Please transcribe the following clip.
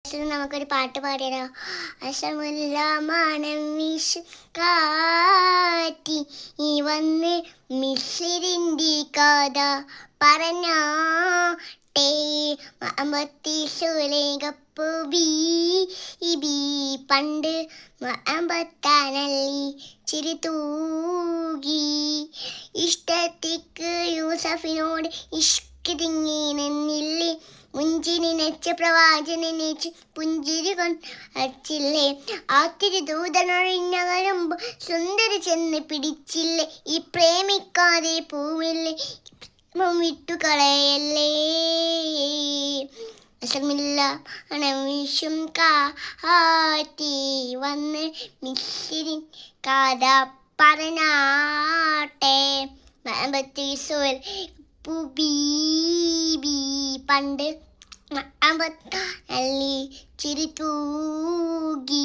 നമുക്കൊരു പാട്ട് പാടിയാലോ? അസമുല്ല മണം വീശു കാറ്റി ഈ വന്ന് മിസ്സിരിൻ്റെ കഥ പറഞ്ഞാട്ടെ അമ്പത്തി സുലേഖപ്പൂ ബീബി പണ്ട് അമ്പത്താനല്ലി ചിരി തൂകി ഇഷ്ടത്തിക്ക് യൂസഫിനോട് ഇഷ്ക് തിങ്ങി നിന്നില്ലേ മുഞ്ചിനി നെച്ച പ്രവാചനെ നെച്ച് പുഞ്ചിരി കൊണ്ടില്ലേ ആത്തിരി ദൂതനൊഴിഞ്ഞകലുമ്പ് സുന്ദരി ചെന്ന് പിടിച്ചില്ലേ ഈ പ്രേമിക്കാതെ പൂവില്ലേ വിട്ടുകളയല്ലേ അസമില്ല അണവിഷും കാറ്റി വന്ന് മിസ്സിരി കഥ പറഞ്ഞാട്ടെ ബീബി പണ്ട് അമ്പത്തല്ലി ചിരി തൂകി